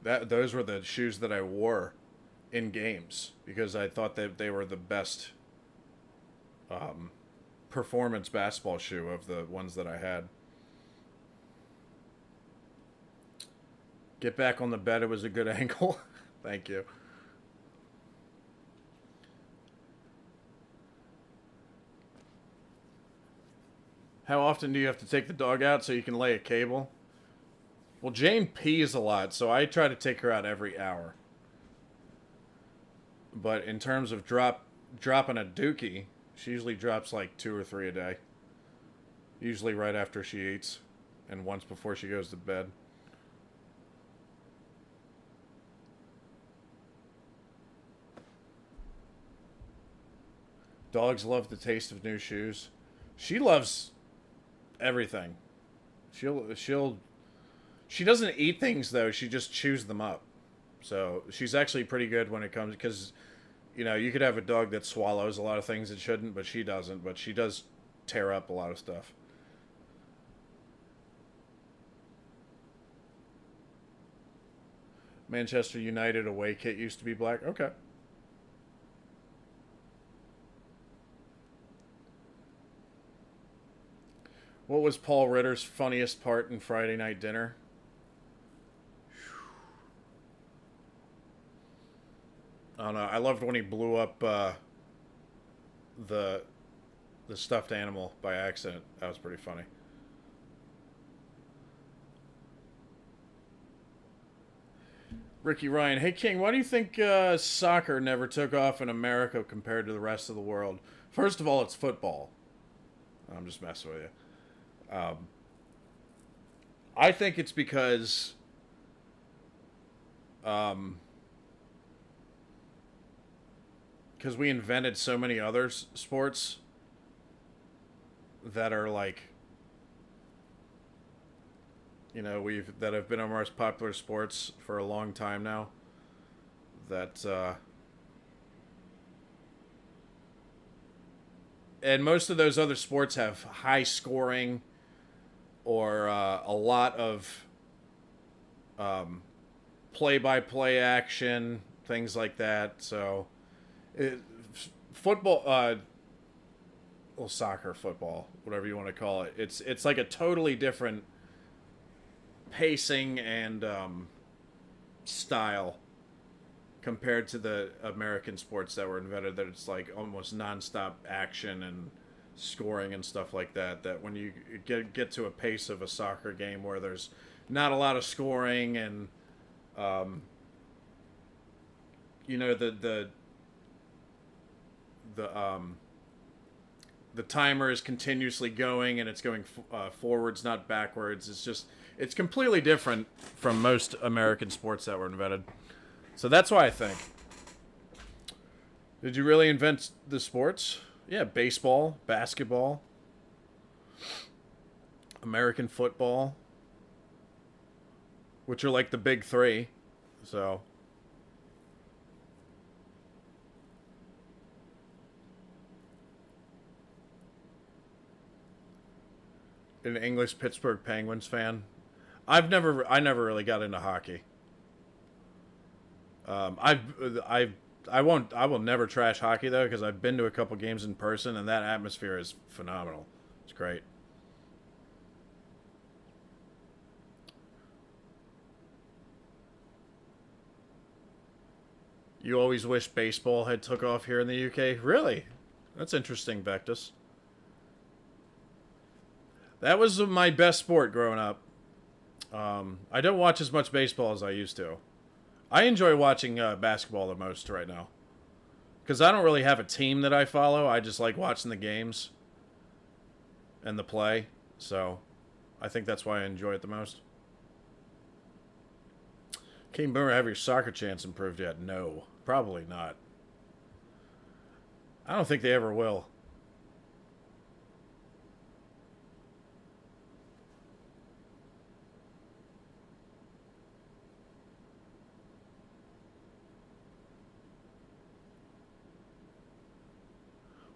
Those were the shoes that I wore in games because I thought that they were the best performance basketball shoe of the ones that I had. Get back on the bed. It was a good angle. Thank you. How often do you have to take the dog out so you can lay a cable? Well, Jane pees a lot, so I try to take her out every hour. But in terms of dropping a dookie, she usually drops like 2 or 3 a day. Usually right after she eats and once before she goes to bed. Dogs love the taste of new shoes. She loves everything. She doesn't eat things though. She just chews them up. So she's actually pretty good when it comes, because you know, you could have a dog that swallows a lot of things it shouldn't, but she doesn't. But she does tear up a lot of stuff. Manchester United away kit used to be black. Okay. What was Paul Ritter's funniest part in Friday Night Dinner? I don't know. I loved when he blew up the stuffed animal by accident. That was pretty funny. Ricky Ryan. Hey, King, why do you think soccer never took off in America compared to the rest of the world? First of all, it's football. I'm just messing with you. I think it's because we invented so many other sports that are like, that have been our most popular sports for a long time now. That and most of those other sports have high scoring or a lot of play-by-play action, things like that. So, football, well, soccer, football, whatever you want to call it. It's like a totally different pacing and style compared to the American sports that were invented. That it's like almost nonstop action and scoring and stuff like that. That when you get to a pace of a soccer game where there's not a lot of scoring and the timer is continuously going and it's going forwards, not backwards. It's completely different from most American sports that were invented. So that's why I think. Did you really invent the sports? Yeah, baseball, basketball, American football, which are like the big three. So. An English Pittsburgh Penguins fan. I never really got into hockey. I will never trash hockey though, because I've been to a couple games in person and that atmosphere is phenomenal. It's great. You always wish baseball had took off here in the UK? Really? That's interesting, Vectus. That was my best sport growing up. I don't watch as much baseball as I used to. I enjoy watching basketball the most right now. Because I don't really have a team that I follow. I just like watching the games and the play. So I think that's why I enjoy it the most. King Boomer, have your soccer chance improved yet? No, probably not. I don't think they ever will.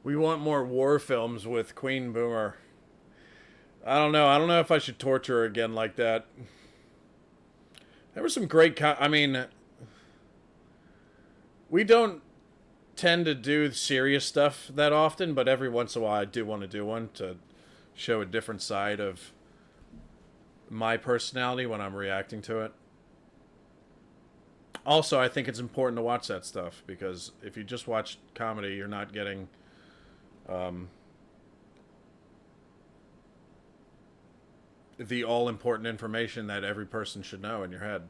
We want more war films with Queen Boomer. I don't know. I don't know if I should torture her again like that. There were some great... I mean, we don't tend to do serious stuff that often, but every once in a while I do want to do one to show a different side of my personality when I'm reacting to it. Also, I think it's important to watch that stuff, because if you just watch comedy, you're not getting... the all-important information that every person should know in your head.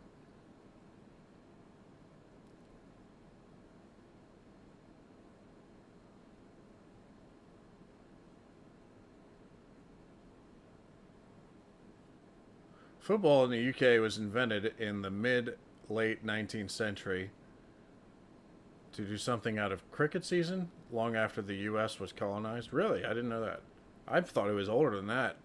Football in the UK was invented in the mid-late 19th century to do something out of cricket season long after the US was colonized. Really? I didn't know that. I thought it was older than that.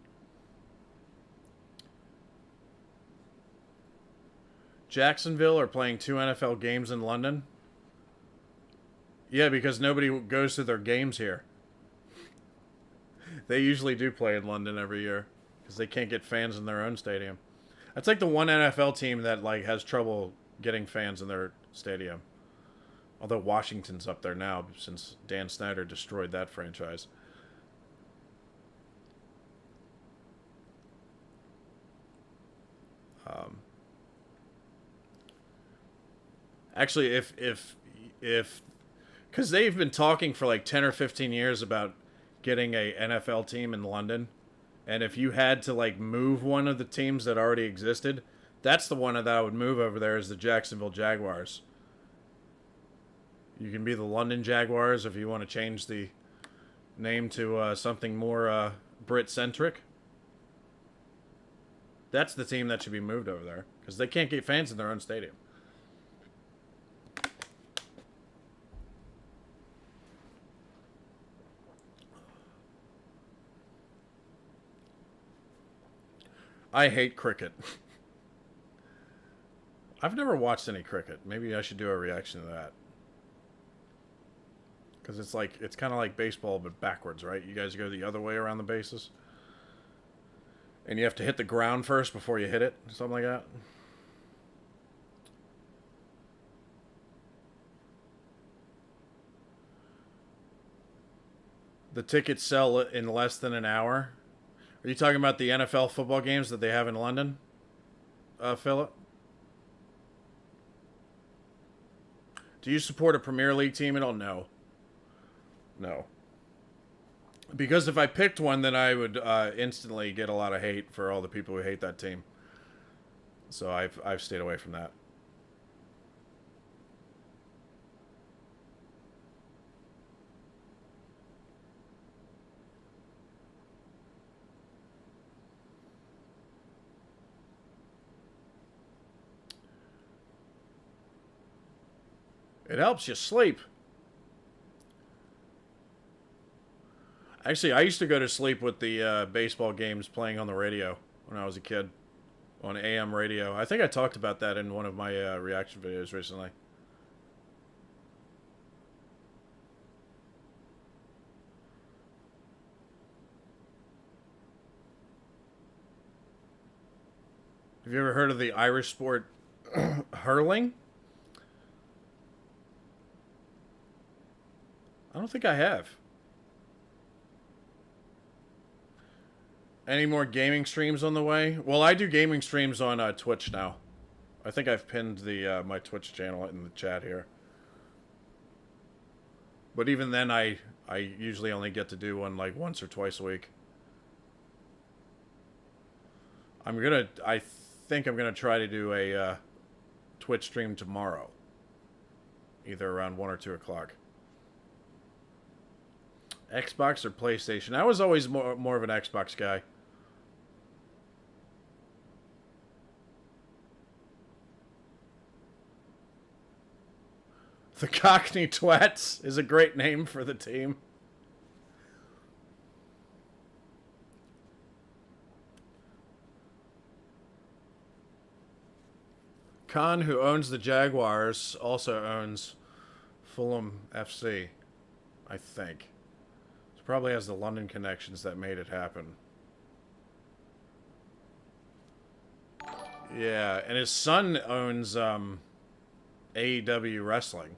Jacksonville are playing 2 NFL games in London. Yeah, because nobody goes to their games here. They usually do play in London every year because they can't get fans in their own stadium. That's like the one NFL team that like has trouble getting fans in their stadium. Although Washington's up there now since Dan Snyder destroyed that franchise. Actually, if because they've been talking for like 10 or 15 years about getting a NFL team in London, and if you had to like move one of the teams that already existed, that's the one that I would move over there, is the Jacksonville Jaguars. You can be the London Jaguars if you want to change the name to something more Brit-centric. That's the team that should be moved over there, because they can't get fans in their own stadium. I hate cricket. I've never watched any cricket. Maybe I should do a reaction to that. Because it's kind of like baseball, but backwards, right? You guys go the other way around the bases. And you have to hit the ground first before you hit it. Something like that. The tickets sell in less than an hour. Are you talking about the NFL football games that they have in London, Philip? Do you support a Premier League team at all? No. No. Because if I picked one, then I would instantly get a lot of hate for all the people who hate that team. So I've stayed away from that. It helps you sleep. Actually, I used to go to sleep with the baseball games playing on the radio when I was a kid. On AM radio. I think I talked about that in one of my reaction videos recently. Have you ever heard of the Irish sport hurling? I don't think I have. Any more gaming streams on the way? Well, I do gaming streams on Twitch now. I think I've pinned the my Twitch channel in the chat here. But even then, I usually only get to do one like once or twice a week. I think I'm gonna try to do a Twitch stream tomorrow, either around 1 or 2 o'clock. Xbox or PlayStation? I was always more of an Xbox guy. The Cockney Twats is a great name for the team. Khan, who owns the Jaguars, also owns Fulham FC, I think. So probably has the London connections that made it happen. Yeah, and his son owns AEW Wrestling.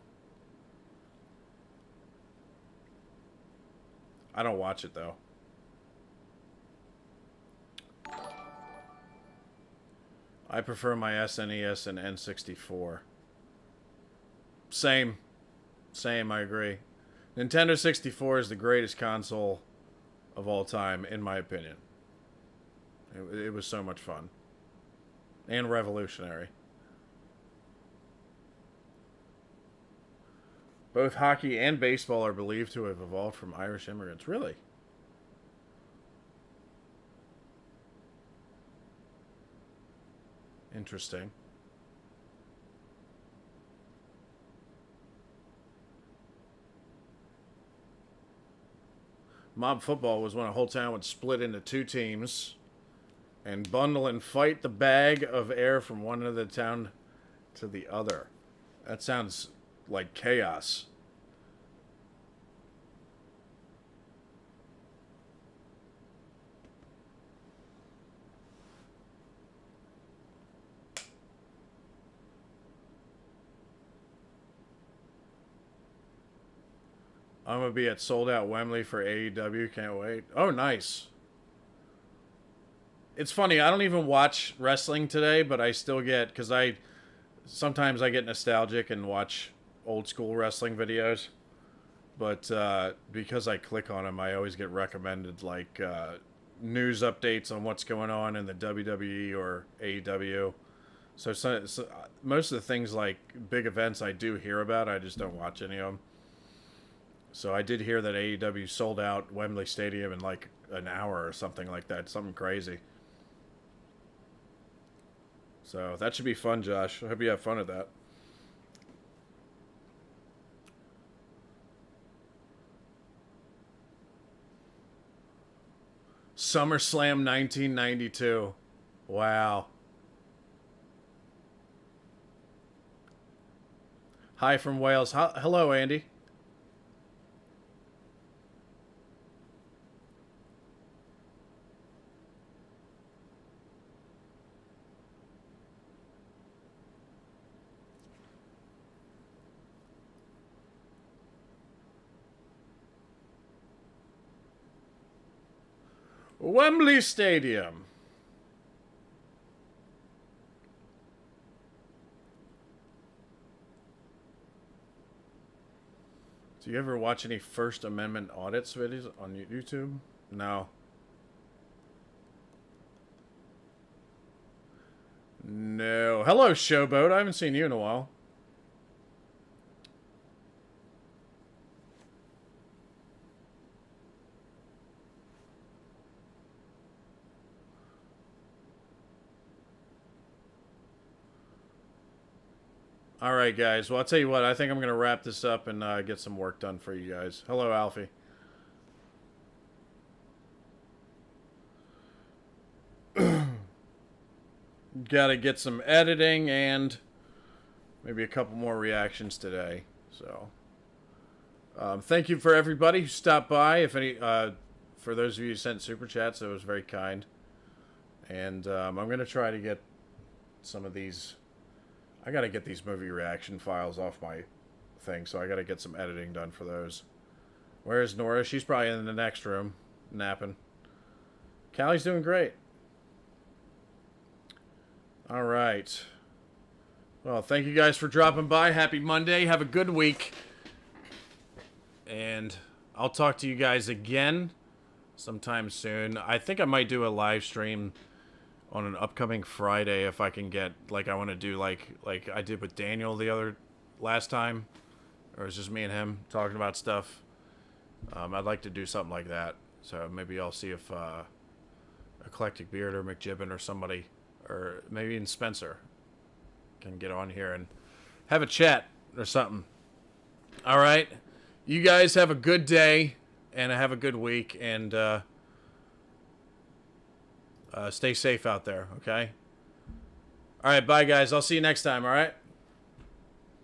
I don't watch it, though. I prefer my SNES and N64. Same, I agree. Nintendo 64 is the greatest console of all time, in my opinion. It was so much fun. And revolutionary. Both hockey and baseball are believed to have evolved from Irish immigrants. Really? Interesting. Mob football was when a whole town would split into 2 teams and bundle and fight the bag of air from one end of the town to the other. That sounds like chaos. I'm going to be at Sold Out Wembley for AEW. Can't wait. Oh, nice. It's funny. I don't even watch wrestling today, but I still get... Because sometimes I get nostalgic and watch old school wrestling videos. But because I click on them, I always get recommended like news updates on what's going on in the WWE or AEW. So most of the things like big events I do hear about, I just don't watch any of them. So I did hear that AEW sold out Wembley Stadium in like an hour or something like that. Something crazy. So that should be fun, Josh. I hope you have fun at that. SummerSlam 1992. Wow. Hi from Wales. Hello, Andy. Wembley Stadium. Do you ever watch any First Amendment audits videos on YouTube? No. No. Hello, Showboat. I haven't seen you in a while. All right, guys. Well, I'll tell you what. I think I'm going to wrap this up and get some work done for you guys. Hello, Alfie. Got to get some editing and maybe a couple more reactions today. So, thank you for everybody who stopped by. If any, for those of you who sent super chats, that was very kind. And I'm going to try to get some of these. I got to get these movie reaction files off my thing, so I got to get some editing done for those. Where's Nora? She's probably in the next room, napping. Callie's doing great. All right. Well, thank you guys for dropping by. Happy Monday. Have a good week. And I'll talk to you guys again sometime soon. I think I might do a live stream on an upcoming Friday if I can get, like, I want to do like I did with Daniel last time, or it's just me and him talking about stuff. I'd like to do something like that, so maybe I'll see if Eclectic Beard or McJibbin or somebody, or maybe even Spencer can get on here and have a chat or something. All right, you guys have a good day and have a good week, and stay safe out there, okay? All right, bye, guys. I'll see you next time, all right?